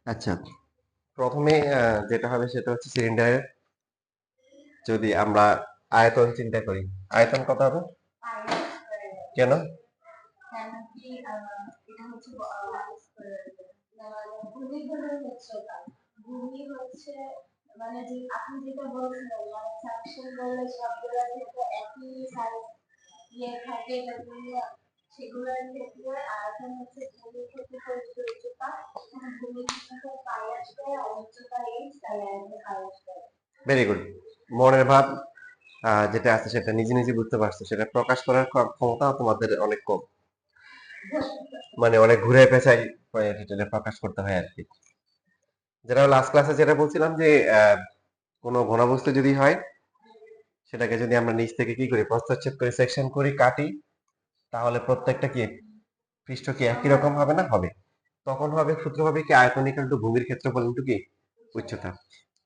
আচ্ছা, প্রথমে যেটা হবে সেটা হচ্ছে সিলিন্ডারের যদি আমরা আয়তন চিন্তা করি, আয়তন কত হবে? কেন? Very good. মনের ভাব যেটা আছে সেটা নিজে নিজে বুঝতে পারছো, সেটা প্রকাশ করার ক্ষমতা তোমাদের অনেক কম, মানে অনেক ঘুরে পেঁচাই এটা প্রকাশ করতে হয় আর কি। যেটা লাস্ট ক্লাসে যেটা বলছিলাম যে কোনো ঘনবস্তু যদি হয় সেটাকে যদি আমরা নিচ থেকে কি করি, প্রস্থচ্ছেদ করে সেকশন করি, কাটি, তাহলে প্রত্যেকটা কি পৃষ্ঠ কি একই রকম হবে না? হবে। তখন হবে সূত্র হবে কি আয়তন ইকুয়াল টু ভূমির ক্ষেত্রফল ইনটু কি উচ্চতা।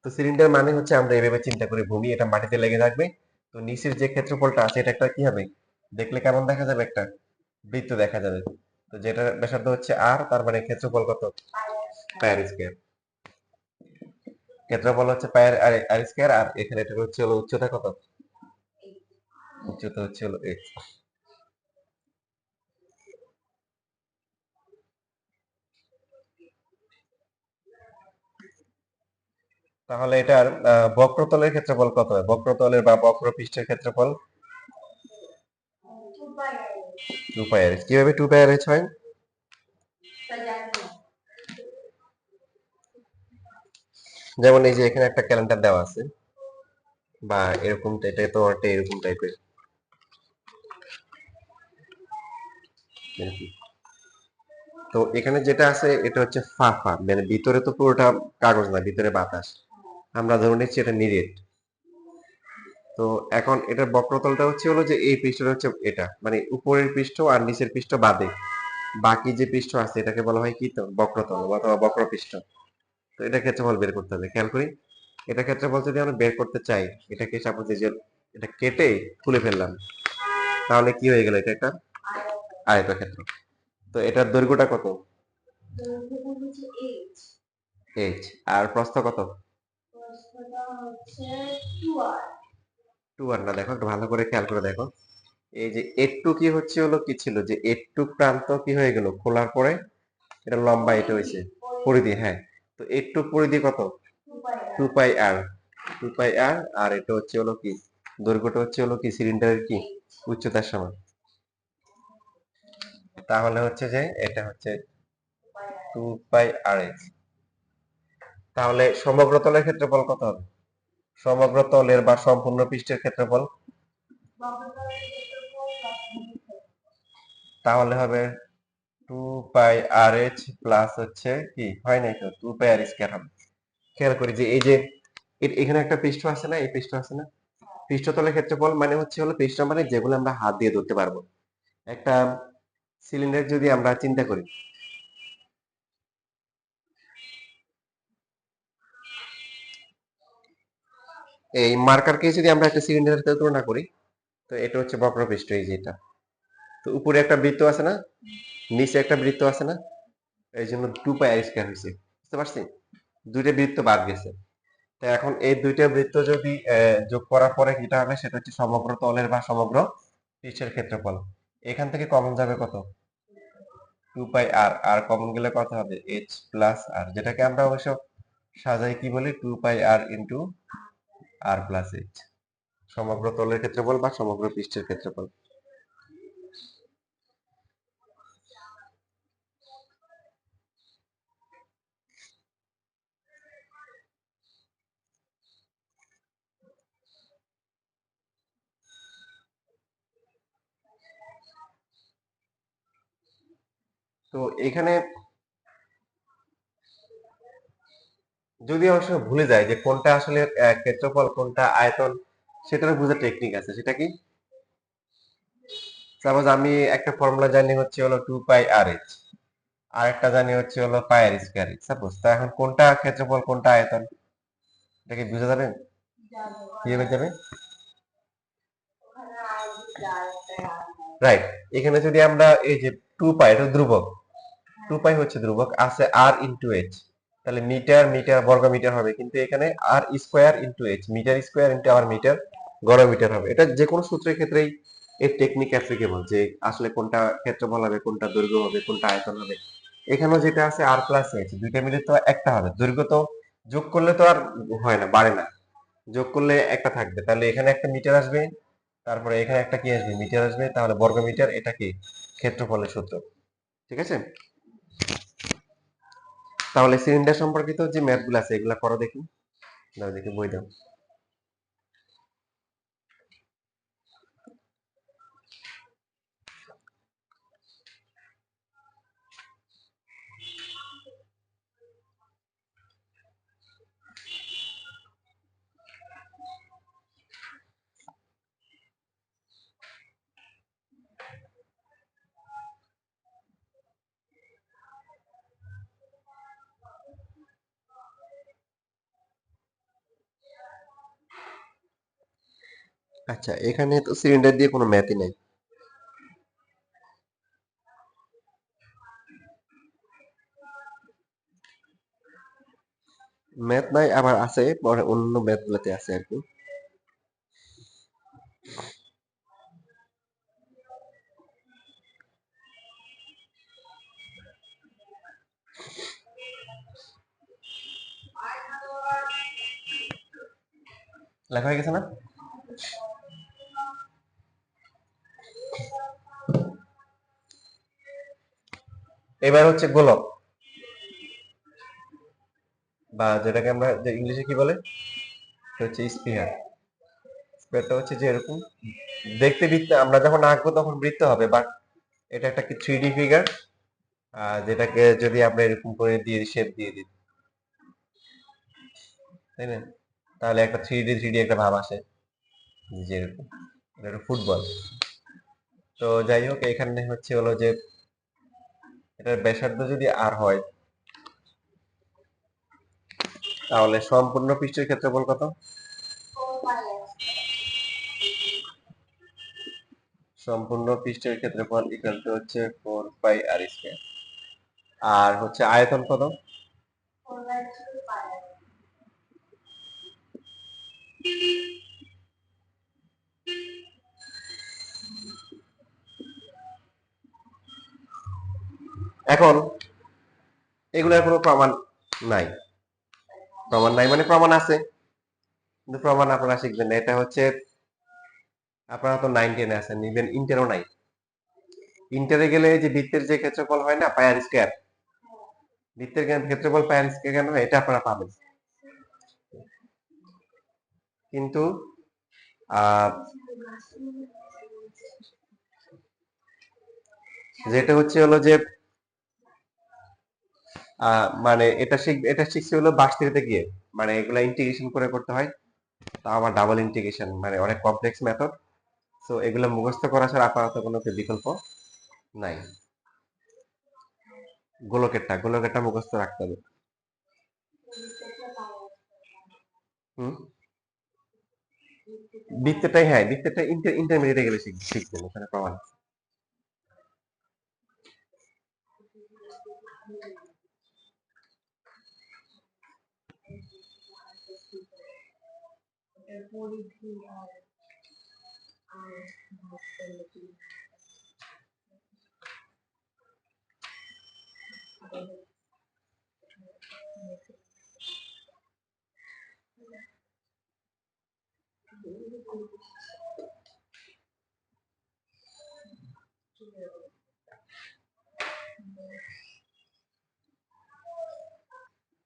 তো সিলিন্ডার মানে হচ্ছে আমরা এভাবে চিন্তা করি, ভূমি এটা মাটিতে লেগে থাকবে, তো নিচের যে ক্ষেত্রফলটা আছে এটা একটা কি হবে, দেখলে কেমন দেখা যাবে, একটা বৃত্ত দেখা যাবে। তো যেটা ব্যাসার্ধ হচ্ছে আর, তার মানে ক্ষেত্রফল কত? পায়ের স্কয়ার। ক্ষেত্রফল হচ্ছে পায়ের আর স্কয়ার, আর এখানে এটা হচ্ছে হলো উচ্চতা কত? উচ্চতা হচ্ছে হলো h। তাহলে এটার বক্রতলের ক্ষেত্রফল কত হয়? বক্রতলের বা বক্রপৃষ্ঠের ক্ষেত্রফল 2 পাই আর। কিভাবে 2 পাই আর হয়? যেমন এই যে এখানে একটা ক্যালেন্ডার দেওয়া আছে, বা এরকম, এটা তো একটা এরকম টাইপের, তো এখানে যেটা আছে এটা হচ্ছে ফাঁপা, মানে ভিতরে তো পুরোটা কাগজ না, ভিতরে বাতাস, আমরা ধরে নিচ্ছি এটা নিরেট। তো এখন এটার বক্রতলটা হচ্ছে হলো যে এই পৃষ্ঠটা হচ্ছে এটা, মানে উপরের পৃষ্ঠ আর নিচের পৃষ্ঠ বাদে বাকি যে পৃষ্ঠ আছে এটাকে বলা হয় কি, তো বক্রতল অথবা বক্রপৃষ্ঠ। তো এটা ক্ষেত্রফল বের করতে হবে, খেয়াল করি। এটা ক্ষেত্রফল যদি আমরা বের করতে চাই, এটাকে সাপোজ যে এটা কেটে তুলে ফেললাম, তাহলে কি হয়ে গেল, এটা একটা আয়তক্ষেত্র। তো এটার দৈর্ঘ্যটা কত? এইচ। আর প্রস্থ কত? 2 আর না, দেখো একটু ভালো করে খেয়াল করে দেখো, এই যে একটু কি হচ্ছে হলো কি ছিল, যে একটু প্রান্ত কি হয়ে গেল খোলার পরে এটা লম্বা, এটা হয়েছে পরিধি, হ্যাঁ। তো একটু পরিধি কত? 2 পাই আর। 2 পাই আর, আর এটা হচ্ছে হলো কি দৈর্ঘ্যটা হচ্ছে হলো কি সিলিন্ডারের কি উচ্চতার সমান। তাহলে হচ্ছে যে এটা হচ্ছে 2 পাই আর এইচ। তাহলে সমগ্র তলের ক্ষেত্রফল কত হবে? সমগ্র তলের বা সম্পূর্ণ পৃষ্ঠের ক্ষেত্রফল তাহলে হবে 2 পাই আর এইচ প্লাস হচ্ছে কি, হয় নাই তো 2 পাই আর স্কয়ার হবে। খেয়াল করি যে এই যে এখানে একটা পৃষ্ঠ আছে না, এই পৃষ্ঠ আছে না, পৃষ্ঠতলের ক্ষেত্রফল মানে হচ্ছে হলো পৃষ্ঠ, মানে যেগুলো আমরা হাত দিয়ে ধরতে পারবো। একটা সিলিন্ডার যদি আমরা চিন্তা করি, এই মার্কারকে যদি আমরা একটা সিলিন্ডারের সাথে তুলনা করি, তো এটা হচ্ছে বক্রপৃষ্ঠ, এই যে এটা। তো উপরে একটা বৃত্ত আছে না, নিচে একটা বৃত্ত আছে না, এই জন্য 2 পাই আর স্কয়ার হয়েছে, বুঝতে পারছি? দুইটা বৃত্ত বাদ গেছে। তো এখন এই দুইটা বৃত্ত যদি যোগ করার পরে যেটা হবে সেটা হচ্ছে সমগ্র তলের বা সমগ্র পৃষ্ঠের ক্ষেত্রফল। এখান থেকে কমন যাবে কত? 2 পাই আর, আর কমন গেলে কত হবে? h প্লাস আর, যেটাকে আমরা অবশ্য সাজাই কি বলি, 2 পাই আর ইনটু আর প্লাস h, সমগ্র তলের ক্ষেত্রফল বা সমগ্র পৃষ্ঠের ক্ষেত্রফল। তো এখানে যদি অবশ্য ভুলে যায় যে কোনটা আসলে ক্ষেত্রফল কোনটা আয়তন, সেটার বোঝার টেকনিক আছে, সেটা কি? সাপোজ আমি একটা ফর্মুলা জানি হচ্ছে হলো 2 পাই আর এইচ, আর একটা জানি হচ্ছে হলো পাই আর স্কয়ার এইচ, সাপোজ। তা এখন কোনটা ক্ষেত্রফল কোনটা আয়তন, এটা কি বুঝা যাবে? কিভাবে যাবে? রাইট। এখানে যদি আমরা এই যে 2 পাই, এটা ধ্রুবক, 2 পাই হচ্ছে ধ্রুবক, আছে আর ইনটু এইচ, তাহলে মিটার মিটার বর্গ মিটার হবে, কিন্তু এখানে R square into H, metre square into hour metre ঘন মিটার হবে। এটা যে কোনো সূত্রের ক্ষেত্রেই এই টেকনিক অ্যাপ্লিকেবল, যে আসলে কোনটা ক্ষেত্রফল হবে, কোনটা দৈর্ঘ্য হবে, কোনটা আয়তন হবে। এখানেও যেটা আছে আর প্লাস এইচ, দুইটা মিলে তো একটা হবে। দৈর্ঘ্য তো যোগ করলে তো আর হয় না, বাড়ে না, যোগ করলে একটা থাকবে। তাহলে এখানে একটা মিটার আসবে, তারপরে এখানে একটা কি আসবে, মিটার আসবে, তাহলে বর্গ মিটার, এটা কি ক্ষেত্রফলের সূত্র। ঠিক আছে, তাহলে সিলিন্ডার সম্পর্কিত যে ম্যাথ গুলো আছে এগুলা করো দেখি, দাও দেখি বই দাও। আচ্ছা, এখানে তো সিলিন্ডার দিয়ে কোনো ম্যাথই নাই। ম্যাথ নাই, আবার আছে পরে অন্য ম্যাথ গুলোতে আছে আর কি। লেখা হয়ে গেছে না? এবার হচ্ছে গোলক, বা যেটাকে আমরা যে ইংলিশে কি বলে, এটা হচ্ছে স্পিয়ার। স্পিয়ারটা হচ্ছে যে এরকম দেখতে বৃত্ত, আমরা যখন আঁকবো তখন বৃত্ত হবে, বাট এটা একটা কি 3D ফিগার, যেটাকে যদি আমরা এরকম করে দিয়ে শেপ দিয়ে দিই, তাই না, তাহলে একটা 3D একটা ভাব আসে, যে এরকম। এটা ফুটবল। তো যাই হোক, এখানে হচ্ছে হলো যে এটার ব্যাসার্ধ যদি আর হয়, তাহলে সম্পূর্ণ পৃষ্ঠের ক্ষেত্রফল কত? সম্পূর্ণ পৃষ্ঠের ক্ষেত্রফল ইকুয়াল টু হচ্ছে 4 পাই r²। আর হচ্ছে আয়তন কত? এখন এগুলোর কোনো প্রমাণ নাই। প্রমাণ নাই মানে প্রমাণ আছে, কিন্তু প্রমাণ আপনারা শিখবেন না। এটা হচ্ছে আপনারা তো 9-10 আছেন, ইভেন ইন্টারও নাই। ইন্টারে গেলে যে বৃত্তের যে ক্ষেত্রফল হয় না, πr², বৃত্তের ক্ষেত্রফল πr² কেন হয়, এটা আপনারা পাবেন। কিন্তু আহ যেটা হচ্ছে হলো যে মানে এটা শিখছে হলো ভার্সিটিতে গিয়ে, মানে এগুলা ইন্টিগ্রেশন করে করতে হয়, তা আবার ডাবল ইন্টিগ্রেশন, মানে অনেক কমপ্লেক্স মেথড। সো এগুলো মুখস্থ করা ছাড়া আপাতত কোনো বিকল্প নাই। গোলকেরটা মুখস্থ রাখতে হবে। হুম, বৃত্তটাই, হ্যাঁ বৃত্তটা ইন্টারমিডিয়েটে গেলে শিখবেন, ওখানে প্রমাণ আছে।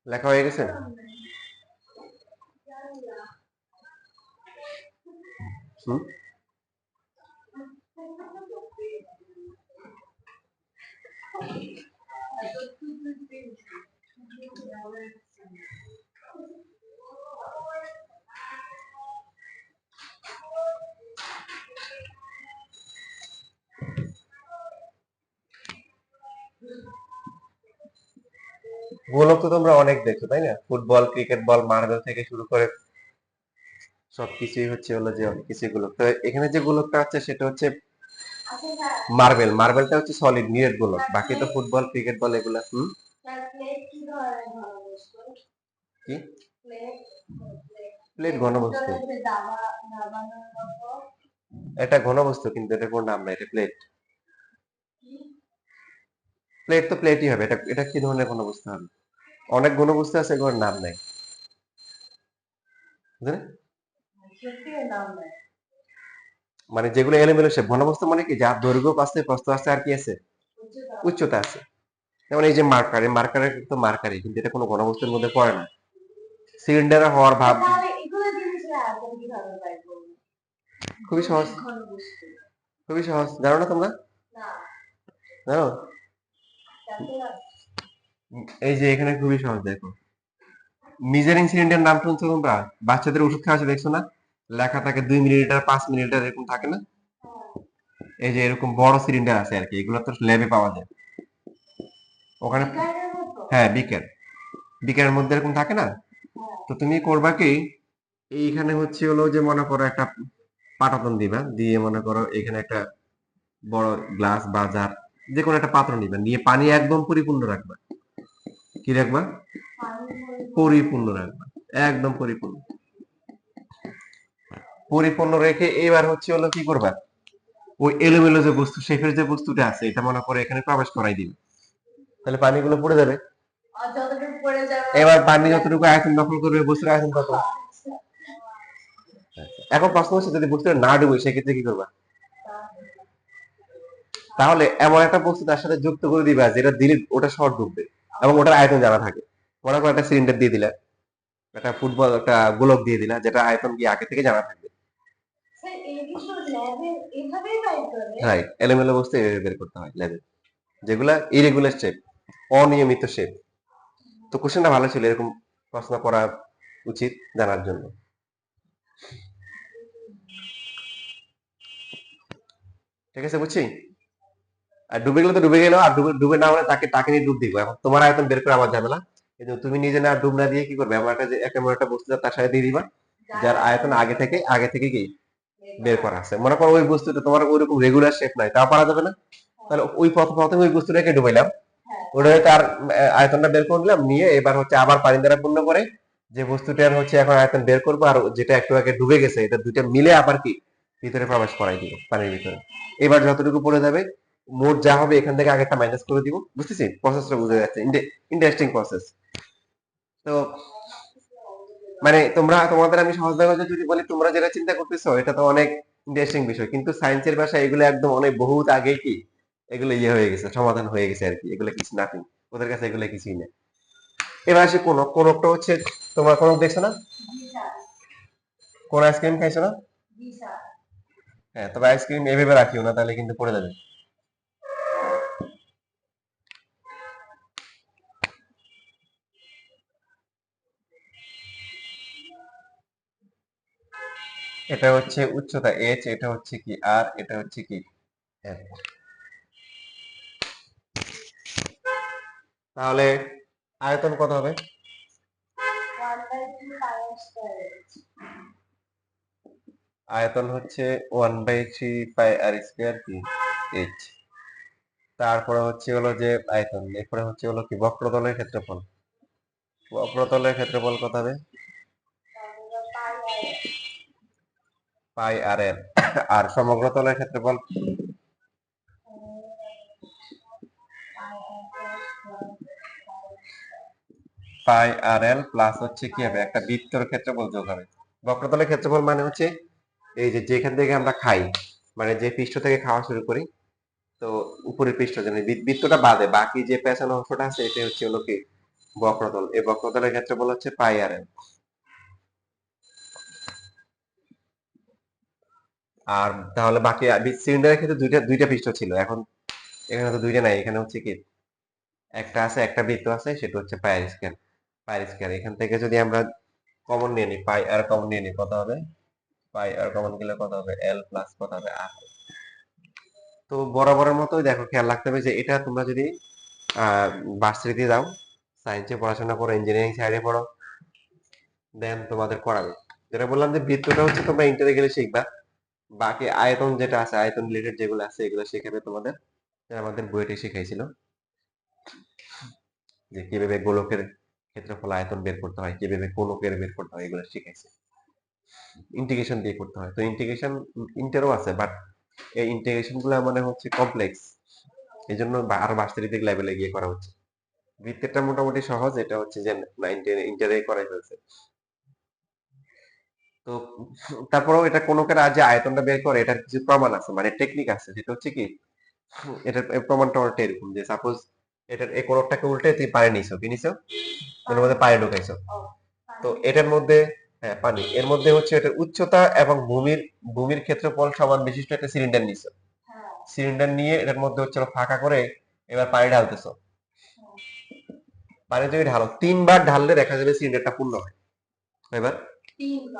লেখা হয়ে গেছে? হুম, গোলক তো তোমরা অনেক দেখছো তাই না, ফুটবল, ক্রিকেট বল, মার্বেল থেকে শুরু করে সবকিছুই হচ্ছে হলো যে অনেক কিছুই গোলক। তো এখানে যে গোলকটা আছে সেটা হচ্ছে মার্বেলটা হচ্ছে সলিড নিরেট গোলক, বাকি তো ফুটবল, ক্রিকেট বল এগুলা। হুম, কি প্লেট? ঘনবস্তু? এটা ঘনবস্তু, কিন্তু এটা কোন নাম না, এটা প্লেট। প্লেট তো প্লেটই হবে, এটা এটা কি ধরনের ঘনবস্তু হবে? অনেক ঘনবস্তু আছে, এগুলোর নাম নাই, বুঝলেন? মানে যেগুলো এলোমেলো শেপ, ঘনবস্তু মানে কি, যার দৈর্ঘ্য আছে, প্রস্থ আছে, আর কি আছে, উচ্চতা আছে। যেমন এই যে মার্কার, এই মার্কারের তো মার্কারই, কিন্তু এটা কোনো ঘনবস্তুর মধ্যে পড়ে না। সিলিন্ডার হওয়ার ভাব খুবই সহজ, খুবই সহজ। জানো না তোমরা? জানো? এই যে এখানে খুবই সহজ, দেখো, মিজারিং সিলিন্ডার নাম শুনছো তোমরা? বাচ্চাদের ওষুধ খাওয়াচ্ছে, দেখছো না? লেখা থাকে 2 মিলিলিটার, 5 মিলিলিটার, এরকম থাকে না? এই যে এরকম বড় সিলিন্ডার আছে আর কি, এগুলো তো ল্যাবে পাওয়া যায় ওখানে। হ্যাঁ, বিকার, বিকারের মধ্যে এরকম থাকে না? তো তুমি করবা কি, এইখানে হচ্ছে হলো যে, মনে করো একটা পাটাতন দিবা, দিয়ে মনে করো এখানে একটা বড় গ্লাস বা জার, যে কোনো একটা পাত্র নিবা, নিয়ে পানি একদম পরিপূর্ণ রাখবা। কি রাখবা? পরিপূর্ণ রাখবা, একদম পরিপূর্ণ। পরিপূর্ণ রেখে এবার হচ্ছে হলো কি করবা, ওই এলোমেলো যে বস্তু, শেফের যে বস্তুটা আছে, এটা মনে করে এখানে প্রবেশ করাই দিবে, তাহলে পানিগুলো পড়ে যাবে। এবার পানি যতটুকু আয়তন দখল করবে, বস্তুর আয়তন কত? এখন প্রশ্ন হচ্ছে, যদি বস্তুটা না ডুবে, সেক্ষেত্রে কি করবা? তাহলে এমন একটা বস্তু তার সাথে যুক্ত করে দিবা, যেটা দিলে ওটা শর্ট ডুববে এবং ওটার আয়তন জানা থাকে। মনে করো একটা সিলিন্ডার দিয়ে দিলা, একটা ফুটবল, একটা গোলক দিয়ে দিলা, যেটা আয়তন কি আগে থেকে জানা থাকবে। রাইট, এলোমেলো বস্তু এভাবে বের করতে হয় ল্যাবে, যেগুলা ইরেগুলার শেপ, অনিয়মিত শেপ। তো কোশ্চেনটা ভালো ছিল, এরকম প্রশ্ন করা উচিত জানার জন্য। ঠিক আছে, বুঝছি। আর ডুবে গেলে তো ডুবে গেল, আর ডুবে ডুবে না হলে তাকে তাকে নিয়ে ডুব দিব। এখন তোমার আয়তন বের করে আমার ঝামেলা, কিন্তু তুমি নিজে না ডুব না দিয়ে কি করবে, আমার একটা যে এমন একটা বস্তু তার সাথে দিয়ে দিবা, যার আয়তন আগে থেকে কি বের করা আছে। মনে করো ওই বস্তুটা তোমার ওইরকম রেগুলার শেপ নাই, তাও পারা যাবে না? তাহলে ওই প্রথমে ওই বস্তুটাকে ডুবাইলাম, ওটা তার আয়তনটা বের করলাম, নিয়ে এবার হচ্ছে আবার পানি দ্বারা পূর্ণ করে যে বস্তুটার হচ্ছে এখন আয়তন বের করবো, আর যেটা একটু আগে ডুবে গেছে, এটা দুইটা মিলে আবার কি ভিতরে প্রবেশ করাই দিব পানির ভিতরে। এবার যতটুকু পড়ে যাবে, মোট যা হবে এখান থেকে আগেরটা মাইনাস করে দিব। বুঝতেছি, প্রসেসটা বুঝে যাচ্ছে, ইন্টারেস্টিং প্রসেস। তো মানে তোমাদের আমি সহজ ভাবে যদি বলি, তোমরা যেটা চিন্তা করতেছো এটা তো অনেক ইন্টারেস্টিং বিষয়, কিন্তু সায়েন্সের ভাষায় এগুলো একদম অনেক বহুত আগে কি এগুলো ইয়ে হয়ে গেছে, সমাধান হয়ে গেছে আর কি, এগুলো কিছু নাথিং, ওদের কাছে এগুলো কিছুই না। এবার আসে কোনকটা হচ্ছে, তোমরা কোনক দেখছো না? কোন আইসক্রিম খাইছো না? হ্যাঁ, তবে আইসক্রিম এভাবে রাখিও না, তাহলে কিন্তু পড়ে যাবে। এটা হচ্ছে উচ্চতা h, এটা হচ্ছে কি r, এটা হচ্ছে কি f। তাহলে আয়তন কত হবে? আয়তন হচ্ছে 1/3 πr² কি h। তারপরে হচ্ছে হলো যে আয়তন, এরপরে হচ্ছে হলো কি বক্রতলের ক্ষেত্রফল। বক্রতলের ক্ষেত্রফল কত হবে? πr/l। আর সমগ্র তলের ক্ষেত্রফল πr/l প্লাস হচ্ছে কি হবে, একটা বৃত্তের ক্ষেত্রফল যোগ হবে। বক্রতলের ক্ষেত্রফল মানে হচ্ছে এই যে যেখান থেকে আমরা খাই, মানে যে পৃষ্ঠ থেকে খাওয়া শুরু করি, তো উপরের পৃষ্ঠ, যেন বৃত্তটা বাদে বাকি যে পেছনের অংশটা আছে, এটা হচ্ছে হলো কি বক্রতল। এই বক্রতলের ক্ষেত্রফল হচ্ছে πr/l। আর তাহলে বাকি সিলিন্ডারের ক্ষেত্রে দুইটা দুইটা পৃষ্ঠ ছিল, এখন এখানে তো দুইটা নাই, এখানে হচ্ছে কি একটা আছে, একটা বৃত্ত আছে, সেটা হচ্ছে πr²। πr², এখান থেকে যদি আমরা কমন নিয়ে নিই, πr কমন নিয়ে নিই, কত হবে? πr কমন গেলে কত হবে? l প্লাস কত হবে, r। তো বরাবরের মতোই দেখো, খেয়াল রাখতে হবে যে এটা তোমরা যদি ভার্সিটিতে যাও, সায়েন্সে পড়াশোনা করো, ইঞ্জিনিয়ারিং সাইডে পড়ো, দেন তোমাদের করাবে। যেটা বললাম যে বৃত্তটা হচ্ছে তোমরা ইন্টারে গেলে শিখবা, বাকি আয়তন যেটা আছে, আয়তন রিলেটেড যেগুলো আছে, এগুলো শেখাবে তোমাদের, আমাদের বইতে শিখাইছিল যে কিভাবে গোলকের ক্ষেত্রফল আয়তন বের করতে হয়, কিভাবে কোনকের বের করতে হয়, এগুলো শিখাইছে। ইন্টিগ্রেশন দিয়ে করতে হয়। তো ইন্টিগ্রেশন ইন্টারও আছে, বাট এই ইন্টিগ্রেশন গুলো মানে হচ্ছে কমপ্লেক্স, এই জন্য আরো ভার্সিটি লেভেলে গিয়ে করা হচ্ছে। বৃত্তেরটা মোটামুটি সহজ, এটা হচ্ছে যে ইন্টারে করাই ফেলছে। তো তারপরেও এটা কোনকের যে আয়তনটা বের করে, এটার কিছু প্রমাণ আছে, মানে টেকনিক আছে, যেটা হচ্ছে কি এটার প্রমাণটা অনেকটা এরকম যে সাপোজ এটার এই কোনকটাকে উল্টে তুমি পানি নিছো, কি নিছো, এর মধ্যে পানি ঢুকাইছো। তো এটার মধ্যে, হ্যাঁ পানি, এর মধ্যে হচ্ছে এটার উচ্চতা এবং ভূমির ভূমির ক্ষেত্রফল সমান বিশিষ্ট একটা সিলিন্ডার নিছো। সিলিন্ডার নিয়ে এটার মধ্যে হচ্ছে ফাঁকা করে এবার পানি ঢালতেছো। পানি যদি ঢালো, 3 বার ঢাললে দেখা যাবে সিলিন্ডারটা পূর্ণ হয়। এবার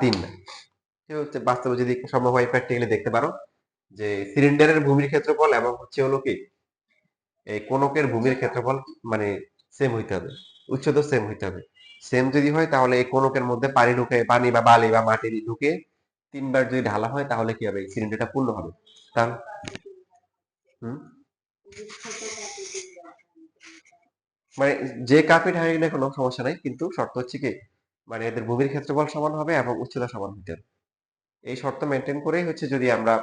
3 বার, ঠিক হচ্ছে বাস্তবে যদি সম্ভব হয় প্র্যাকটিক্যালি দেখতে পারো যে সিলিন্ডারের ভূমির ক্ষেত্রফল এবং হচ্ছে হলো কি এই কোনকের ভূমির ক্ষেত্রফল মানে সেম হইতে হবে, উচ্চতা সেম হইতে হবে। সেম যদি হয় তাহলে এই কোনকের মধ্যে পানি ঢুকে, পানি বা বালি বা মাটি ঢুকে 3 বার যদি ঢালা হয় তাহলে কি হবে, সিলিন্ডারটা পূর্ণ হবে। তাহলে হুম, মানে যে কাপে ঢালি না কোনো সমস্যা নাই, কিন্তু শর্ত হচ্ছে কি মানে এদের ভূমির ক্ষেত্রফল সমান হবে এবং উচ্চতা সমান হইতে হবে। এই শর্ত মেনটেন করেই হচ্ছে যদি আমরা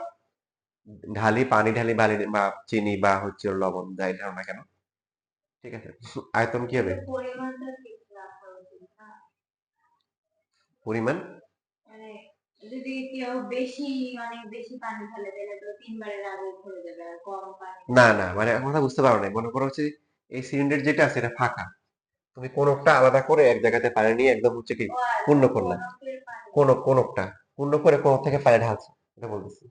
ঢালি, পানি ঢালি, বালি বা চিনি বা হচ্ছে লবণ যাই ঢালো না কেন, ঠিক আছে, আয়তন কি হবে, পরিমাণ মানে যদি কেউ বেশি অনেক বেশি পানি ঢালে তাহলে তো 3 বারের আগে ভরে যাবে, আর কম পানি না না, মানে কথা বুঝতে পারো না, মনে করো হচ্ছে এই সিলিন্ডার যেটা আছে এটা ফাঁকা, তুমি কোনকটা আলাদা করে এক জায়গাতে পানি নিয়ে একদম হচ্ছে কি পূর্ণ করলা, কোনকটা পূর্ণ করে কোনক থেকে পানি ঢালছো, এটা বলতেছি।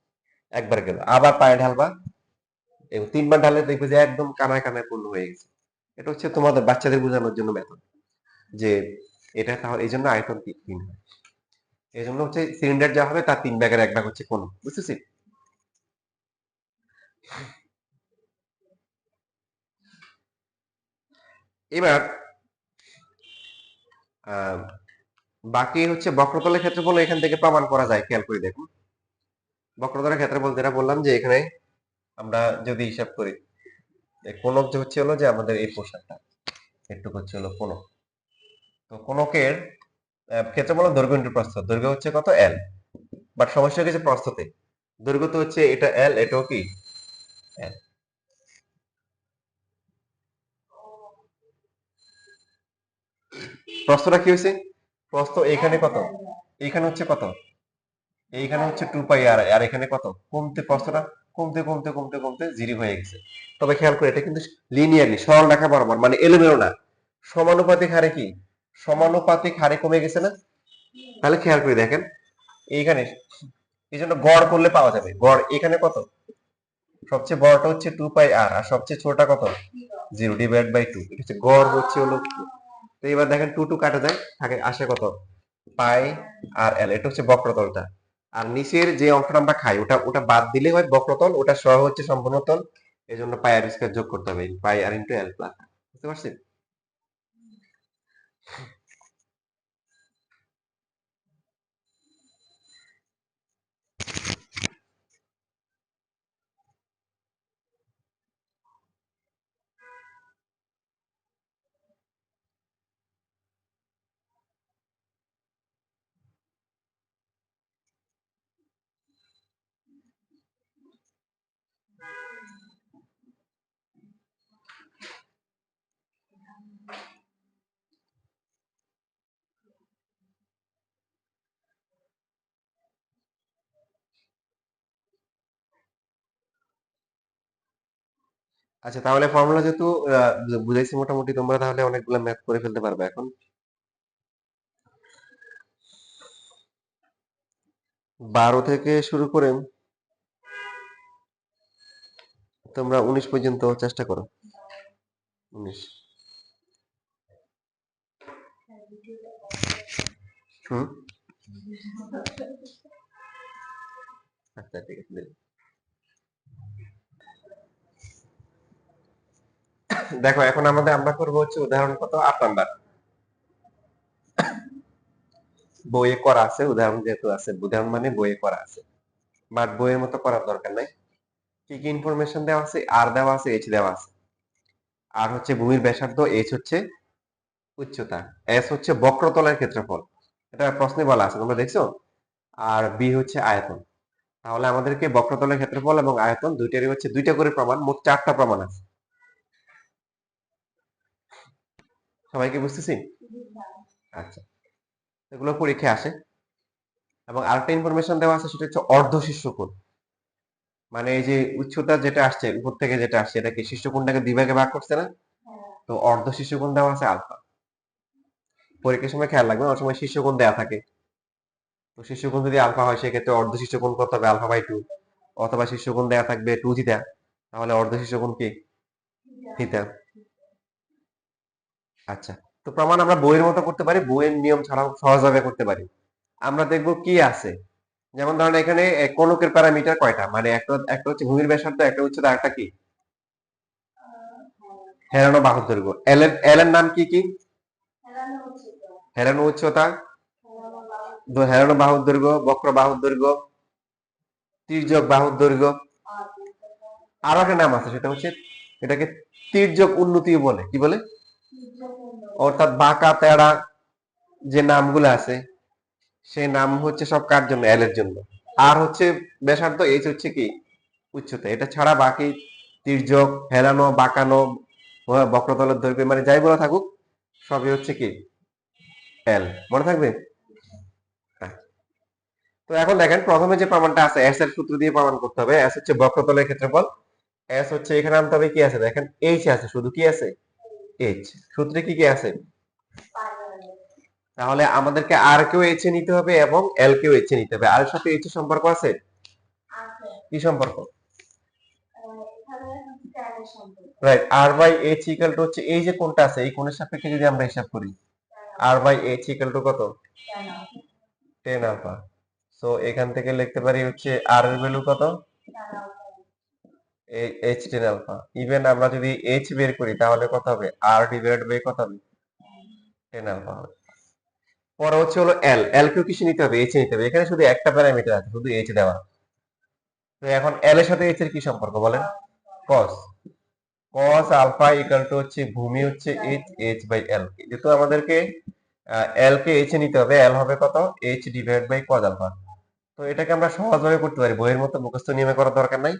একবার গেল, আবার পানি ঢালবা, এবং 3 বার ঢাললে দেখবে যে একদম কানায় কানায় পূর্ণ হয়ে গেছে। এটা হচ্ছে তোমাদের বাচ্চাদের বোঝানোর জন্য মেথড, যে এটা তাহলে এই জন্য আয়তন তিন হয়। এই জন্য হচ্ছে সিলিন্ডার যা হবে তার 3 ভাগের 1 ভাগ হচ্ছে কোন, বুঝতেছি। এবার আহ বাকি হচ্ছে বক্রতলের ক্ষেত্রফল এখান থেকে প্রমাণ করা যায়, খেয়াল করে দেখুন। বক্রতলের ক্ষেত্রফল যেটা বললাম যে এখানে আমরা যদি হিসাব করি, কোণক যে হচ্ছে হলো যে আমাদের এই পোর্শনটা একটু হচ্ছে হলো কোণক। তো কোণকের ক্ষেত্রফল দৈর্ঘ্য ইন্টু প্রস্থ, দৈর্ঘ্য হচ্ছে কত এল, বাট সমস্যা হচ্ছে প্রস্থতে, দৈর্ঘ্য তো হচ্ছে এটা এল, এটাও কি এল, প্রস্থটা কি হয়েছে, প্রস্থ এখানে কত, এইখানে হচ্ছে কত, এইখানে হচ্ছে 2 পাই আর, আর এখানে কত, কমতে প্রস্থটা কমতে কমতে কমতে কমতে 0 হয়ে গেছে। তবে খেয়াল করে এটা কিন্তু লিনিয়ারলি সরল রেখা বরাবর, মানে এলোমেলো না, সমানুপাতিক হারে কি, সমানুপাতিক হারে কমে গেছে না। তাহলে খেয়াল করে দেখেন এইখানে, এই জন্য গড় করলে পাওয়া যাবে, গড় এখানে কত, সবচেয়ে বড়টা হচ্ছে 2 পাই আর, আর সবচেয়ে ছোটটা কত, 0 ডিভাইড বাই 2, এটা হচ্ছে গড় হচ্ছে হলো। তো এবার দেখেন 2 2 কাটা যায়, থাকে আসে কত, পাই আর এল, এটা হচ্ছে বক্রতলটা। আর নিচের যে অংশটা আমরা খাই ওটা ওটা বাদ দিলে হয় বক্রতল, ওটা সহ হচ্ছে সম্পূর্ণ তল। এই জন্য পাই আর স্কয়ার যোগ করতে হবে, পাই আর ইন্টু এল প্লাস, বুঝতে পারছেন। আচ্ছা, তাহলে ফর্মুলা যেহেতু বুঝাইছি মোটামুটি, তোমরা তাহলে অনেকগুলো ম্যাথ করে ফেলতে পারবে এখন। 12 থেকে শুরু করে তোমরা 19 পর্যন্ত চেষ্টা করো। 19। হুম, আচ্ছা ঠিক আছে। দেখো এখন আমরা করবো হচ্ছে উদাহরণ কত, 8 নাম্বার। বইয়ে করা আছে উদাহরণ, যেহেতু আছে উদাহরণ মানে বইয়ে করা আছে, বাট বইয়ের মতো করার দরকার নাই। কি কি ইনফরমেশন দেওয়া আছে, আর দেওয়া আছে, এইচ দেওয়া আছে। আর হচ্ছে ভূমির ব্যাসার্ধ, এইচ হচ্ছে উচ্চতা, এস হচ্ছে বক্রতলের ক্ষেত্রফল, এটা প্রশ্নে বলা আছে তোমরা দেখছো, আর বি হচ্ছে আয়তন। তাহলে আমাদেরকে বক্রতলের ক্ষেত্রফল এবং আয়তন দুইটারই হচ্ছে দুইটা করে প্রমাণ, মোট 4টা প্রমাণ আছে। সবাইকে বুঝতেছি? আচ্ছা, এগুলো পরীক্ষায় আসে। এবং আরেকটা ইনফরমেশন দেওয়া আছে, সেটা হচ্ছে অর্ধ শীর্ষকোণ। মানে এই যে উচ্চতা যেটা আসছে উপর থেকে যেটা আসছে, এটা কি শীর্ষকোণটাকে দুই ভাগে ভাগ করছে না? তো অর্ধ শীর্ষকোণ দেওয়া আছে আলফা। পরীক্ষার সময় খেয়াল রাখবেন, অনেক সময় শীর্ষকোণ দেওয়া থাকে। তো শীর্ষকোণ যদি আলফা হয়, সেক্ষেত্রে অর্ধ শীর্ষকোণ কত হবে? Alpha by 2। অথবা শীর্ষকোণ দেওয়া থাকবে 2 থিটা, তাহলে অর্ধ শীর্ষকোণ কি? থিটা। আচ্ছা, তো প্রমাণ আমরা বইয়ের মতো করতে পারি, বইয়ের নিয়ম ছাড়াও সহজভাবে করতে পারি। আমরা দেখব কি আছে। যেমন ধরেন এখানে কোণকের প্যারামিটার কয়টা, মানে একটা একটা হচ্ছে ভূমির ব্যাসার্ধ, একটা উচ্চতা, আরেকটা কি? হেরানো বাহুর দৈর্ঘ্য। এল এর নাম কি কি? হেরানো উচ্চতা, হেরানো বাহুর দৈর্ঘ্য, বক্র বাহুর দৈর্ঘ্য, তির্যক বাহুর দৈর্ঘ্য। আরো একটা নাম আছে, সেটা হচ্ছে এটাকে তির্যক উন্নতি বলে। কি বলে? অর্থাৎ বাঁকা তেড়া যে নামগুলো আছে, সেই নাম হচ্ছে সব কার জন্য? এল এর জন্য। আর হচ্ছে ব্যাসার্ধ, এইচ হচ্ছে কি? উচ্চতা। এটা ছাড়া বাকি তির্যক, হেলানো, বাঁকানো, বক্রতলের দৈর্ঘ্য, মানে যাই বলা থাকুক, সবই হচ্ছে কি? এল। মনে থাকবে? হ্যাঁ। তো এখন দেখেন, প্রথমে যে প্রমাণটা আছে, এস এর সূত্র দিয়ে প্রমাণ করতে হবে। এস হচ্ছে বক্রতলের ক্ষেত্রফল। এস হচ্ছে এখানে আনতে হবে কি আছে, দেখেন এইচ আছে, শুধু কি আছে? এইচ। সূত্রে কি কি আছে? তাহলে আমাদেরকে আর কেও এইচ এ নিতে হবে এবং এল কেও এইচ এ নিতে হবে। আর এর সাথে এইচ এর সম্পর্ক আছে? কি সম্পর্ক? Right, R by H equal to হচ্ছে এই যে কোণটা আছে, এই কোণের সাপেক্ষে যদি আমরা হিসাব করি, আর বাই এইচ ইকুয়াল টু কত? 10 আলফা। সো এখান থেকে লিখতে পারি হচ্ছে আর এর ভ্যালু কত? H 10 alpha. ইভেন আমরা যদি এইচ বের করি, তাহলে কত হবে? আর ডিভাইডেড বাই কত হবে? 10 আলফা হবে। পরে হচ্ছে হলো এল। এল কেও কিসে নিতে হবে? এইচ এ নিতে হবে। এখানে শুধু একটা প্যারামিটার আছে, শুধু এইচ দেওয়া। তো এখন এল এর সাথে এইচ এর কি সম্পর্ক বলেন? কস। কস আলফা ইকুয়াল টু হচ্ছে ভূমি হচ্ছে এইচ, এইচ বাই এল। যেহেতু আমাদেরকে এল কে এইচ এ নিতে হবে, এল হবে কত? H divide by cos alpha. তো এটাকে আমরা সহজভাবে করতে পারি, বইয়ের মতো মুখস্থ নিয়মে করার দরকার নাই।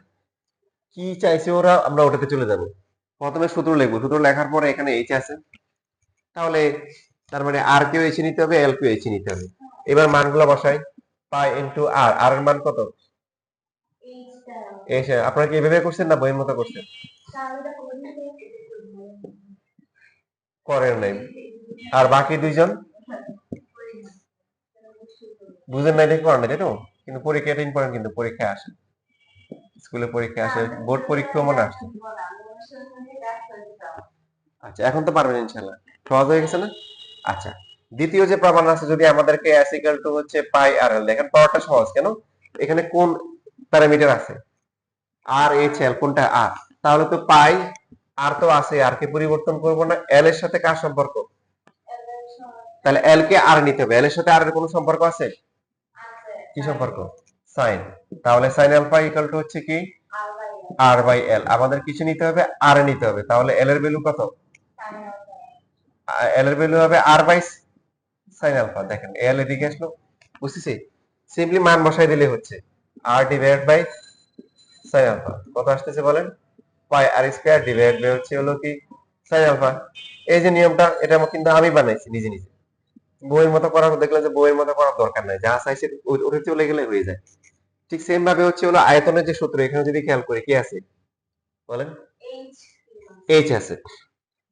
কি চাইছে ওরা, আমরা ওটাতে চলে যাব। প্রথমে সূত্র লিখবো, সূত্র লেখার পরে এখানে এইচ আছে, তাহলে তার মানে আর কেও এইচ নিতে হবে, এল কেও এইচ নিতে হবে। এবার মানগুলো বসাই। পাই ইনটু আর, আর এর মান কত? এইচ। আপনারা কি এভাবে করছেন না বইয়ের মতো করছেন? করেন নাই। আর বাকি দুইজন বুঝেন নাই দেখে করেন নাই, তাই তো? কিন্তু পরীক্ষাটা ইম্পর্টেন্ট, কিন্তু পরীক্ষায় আসে, স্কুলে পরীক্ষা আসে, বোর্ড পরীক্ষাও মনে আসছে। আচ্ছা, এখন তো পারবেন ইনশাল্লাহ, সহজ হয়ে গেছে না? আচ্ছা, দ্বিতীয় যে প্রমাণ আছে, যদি আমাদেরকে s ইকুয়াল টু হচ্ছে পাই আর এল, দেখেন পাওয়ারটা সহজ কেন, এখানে কোন প্যারামিটার আছে? আর এইচ এল, কোনটা? আর। তাহলে তো পাই আর তো আছে, আর কে পরিবর্তন করব না। এল এর সাথে কার সম্পর্ক? তাহলে এল কে আর নিতে হবে। এল এর সাথে আর এর কোনো সম্পর্ক আছে? কি সম্পর্ক? সাইন। তাহলে সাইন আলফা ইকুয়াল টু হচ্ছে কি? আর বাই এল। আমাদের কিছু নিতে হবে, আর নিতে হবে। তাহলে এল এর ভ্যালু কত? এল এর ভ্যালু হবে আর বাই সাইন আলফা। দেখেন এল এদিকে আসলো, বুঝতেছি, সিম্পলি মান বসাই দিলে হচ্ছে R divide by sine alpha. কত আসতেছে বলেন? Pi R square divide by হচ্ছে হলো কি? Sine alpha. এই যে নিয়মটা, এটা কিন্তু আমি বানাইছি নিজে নিজে। বইয়ের মতো করার, দেখলেন যে বইয়ের মতো করার দরকার নাই, যা চাইছে ওটা চলে গেলে হয়ে যায়। ঠিক সেম ভাবে হচ্ছে হলো আয়তনের যে সূত্র, এখানে যদি খেয়াল করি কি আছে বলেন? এইচ আছে।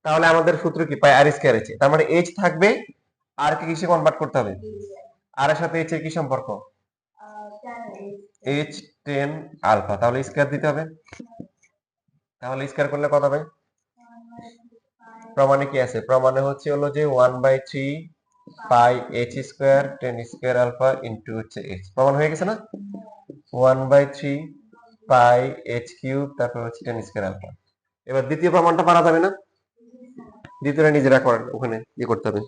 তাহলে আমাদের সূত্র কি? পাই আর স্কয়ার আছে। তার মানে এইচ থাকবে, আর কে কিসে কনভার্ট করতে হবে? আর এর সাথে এইচ এর কি সম্পর্ক? H 10 alpha. তাহলে স্কয়ার দিতে হবে। তাহলে স্কয়ার করলে কত হবে? প্রমাণে কি আছে? প্রমাণে হচ্ছে হলো যে 1/3 pi H square 10 square alpha into হচ্ছে এইচ। প্রমাণ হয়ে গেছে না? 1/3 পাই এইচ কিউব, তারপর হচ্ছে 10 স্কয়ার আলফা। এবার দ্বিতীয় প্রমাণটা পারা যাবে না? দ্বিতীয়টা নিজেরা করেন, ওখানে কি করতে হবে।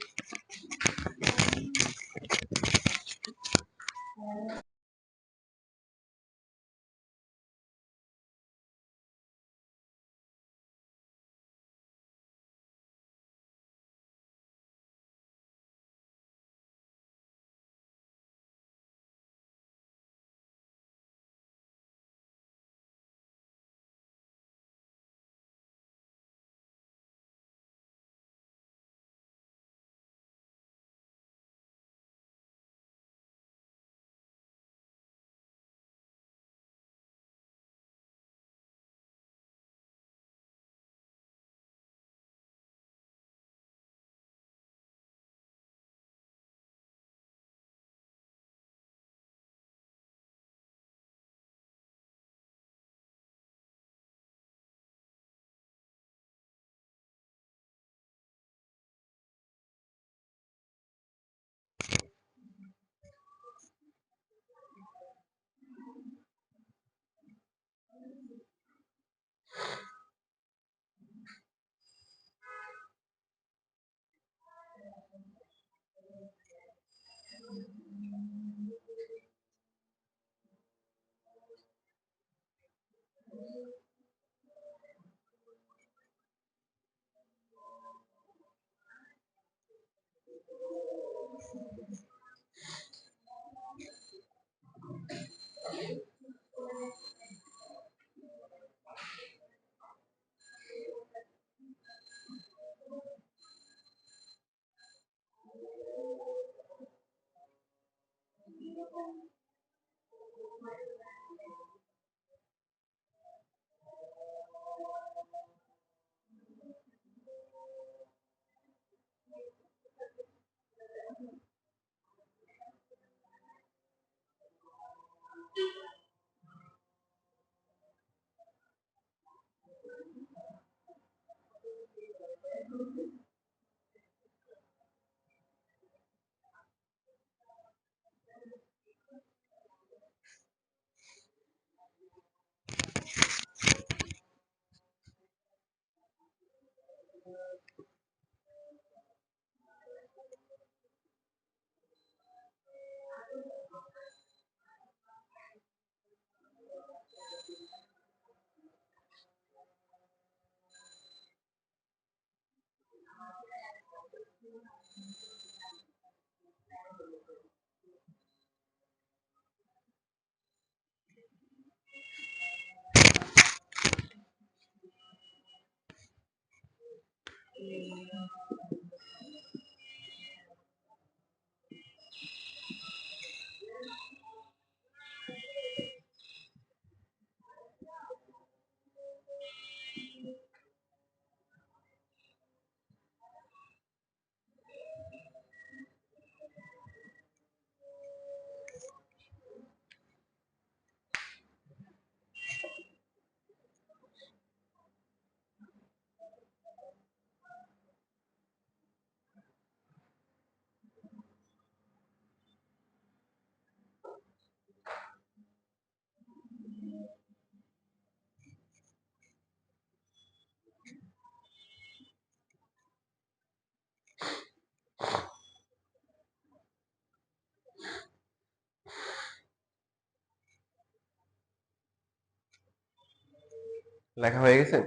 লেখা হয়ে গেছে?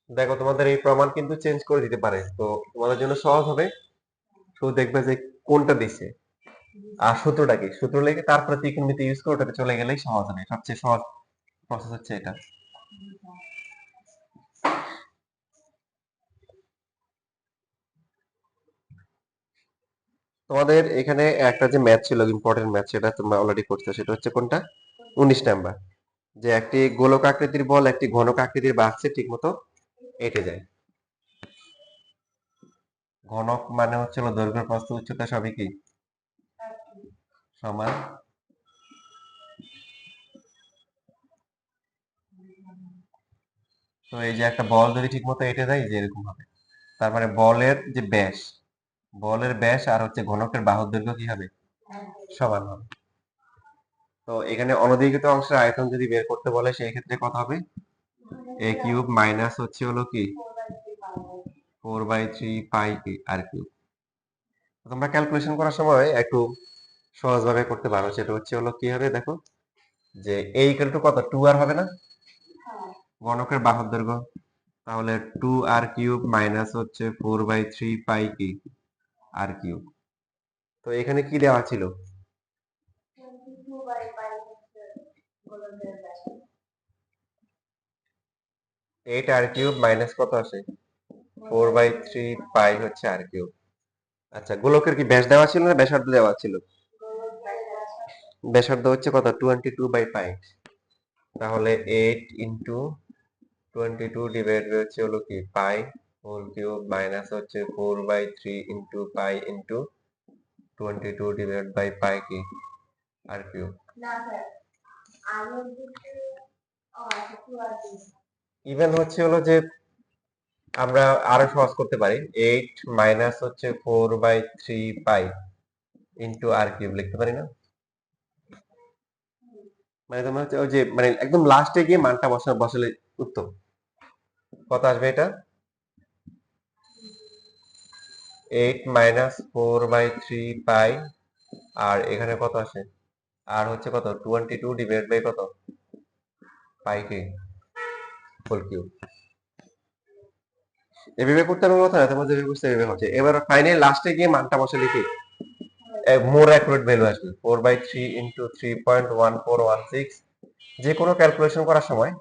দেখো, তোমাদের এই প্রমাণ কিন্তু চেঞ্জ করে দিতে পারে, তো তোমাদের জন্য সহজ হবে। শুধু দেখবে যে কোনটা দিছে আর সূত্রটা কি, সূত্র লিখে তারপরে ত্রিকোণমিতি ইউজ করে ওটাতে চলে গেলেই সহজ হবে। সবচেয়ে সহজ প্রসেস হচ্ছে এটা। তোমাদের এখানে একটা যে ম্যাথ ছিল, ইম্পর্টেন্ট ম্যাথ, সেটা তোমরা অলরেডি করছো। সেটা হচ্ছে কোনটা? 19 নাম্বার। যে একটি গোলক আকৃতির বল একটি ঘনক আকৃতির বাক্সে ঠিক মতো এঁটে যায়। ঘনক মানে হচ্ছে দৈর্ঘ্য প্রস্থ উচ্চতা সবই কি সমান। তো এই যে একটা বল যদি ঠিক মতো এঁটে যায়, যে এরকম হবে, তার মানে বলের যে ব্যাস, বলের ব্যাস আর হচ্ছে ঘনকের বাহুর দৈর্ঘ্য কি হবে? সমান হবে। তো এখানে অনধিকৃত অংশের আয়তন যদি বের করতে বলে, সেই ক্ষেত্রে কত হবে? a কিউব মাইনাস হচ্ছে হলো কি 4/3 পাই আর কিউব। তোমরা ক্যালকুলেশন করার সময় একটু সহজভাবে করতে পারো, সেটা হচ্ছে হলো কি হবে দেখো, যে a ইকুয়াল টু কত 2r হবে না হ্যাঁ গণকের বাহুর দৈর্ঘ্য, তাহলে 2r কিউব মাইনাস হচ্ছে 4/3 পাই কি আর কিউব। তো এখানে কি দেওয়া ছিল? 22/5 হচ্ছে গোলকের ব্যাসার্ধ। 8r কিউব মাইনাস কত আসে 4/3 পাই হচ্ছে আর কিউব। আচ্ছা, গোলকের কি ব্যাস দেওয়া ছিল না ব্যাসার্ধ দেওয়া ছিল? গোলক ব্যাসার্ধ। ব্যাসার্ধ হচ্ছে কত 22/পাই, তাহলে 8 ইন্টু 22 ডিভাইড হচ্ছে হলো কি পাই হোল কিউব মাইনাস হচ্ছে 4/3 into pi into 22 divide by pi কি আর কিউব। না স্যার, আগের দিকে আচ্ছা 2r কিউব। ইভেন হচ্ছে হলো যে আমরা আরো সহজ করতে পারি, 8 মাইনাস হচ্ছে 4/3 পাই ইন্টু আর কিউব লিখতে পারি না? মানে তোমার হচ্ছে ওই যে মানে একদম লাস্টে গিয়ে মানটা বসালে উত্তর কত আসবে এটা? 8 মাইনাস 4/3 পাই, আর এখানে কত আসে? আর হচ্ছে কত 22 ডিভাইড বাই কত পাই কে হোল কিউব। এভাবে করতে হবে কথা না, তোমার যেভাবে বুঝতে এভাবে হচ্ছে। এবার ফাইনালি লাস্টে গিয়ে মানটা বসালে কি মোর অ্যাকুরেট ভ্যালু আসবে 4/3 ইন্টু 3.1416। যে কোনো ক্যালকুলেশন করার সময়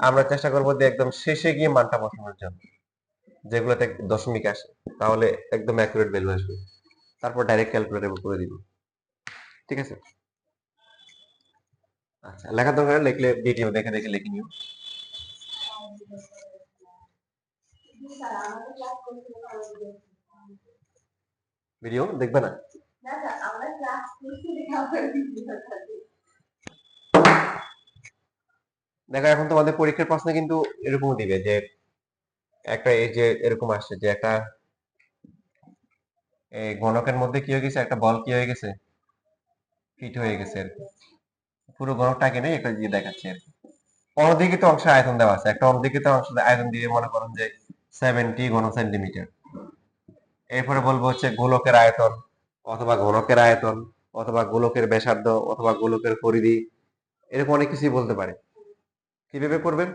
আমরা চেষ্টা করবো যে একদম শেষে গিয়ে মানটা বসানোর জন্য, যেগুলোতে দশমিক আসে, তাহলে একদম অ্যাকুরেট ভ্যালু আসবে। তারপর ডাইরেক্ট ক্যালকুলেটর করে দিব, ঠিক আছে? আচ্ছা, লেখার দরকার লিখলে ভিডিও দেখে দেখে লিখে নিও। স্যার আমাদের ক্লাস করতে হবে। ভিডিও দেখবে না? না স্যার, আমরা ক্লাস করতে দেখা করে ভিডিও থাকে। দেখো এখন তোমাদের পরীক্ষার প্রশ্নে কিন্তু এরকম দিবে যে একটা এই যে এরকম আসছে যে একটা এই ঘনকের মধ্যে কি হয়ে গেছে, একটা বল কি হয়ে গেছে ফিট হয়ে গেছে আর কি। পুরো ঘনকটাকে নেই একটা দিয়ে দেখাচ্ছে আর কি। অনধিকৃত অংশে আয়তন দেওয়া আছে, একটা অনধিকৃত অংশ আয়তন দিয়ে মনে করেন যে 70 ঘন সেন্টিমিটার। এরপরে বলবো হচ্ছে গোলকের আয়তন অথবা ঘনকের আয়তন অথবা গোলকের ব্যাসার্ধ অথবা গোলকের পরিধি, এরকম অনেক কিছুই বলতে পারে। কিভাবে করবেন?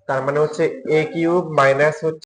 তার মানে হচ্ছে a কিউব মাইনাস হচ্ছে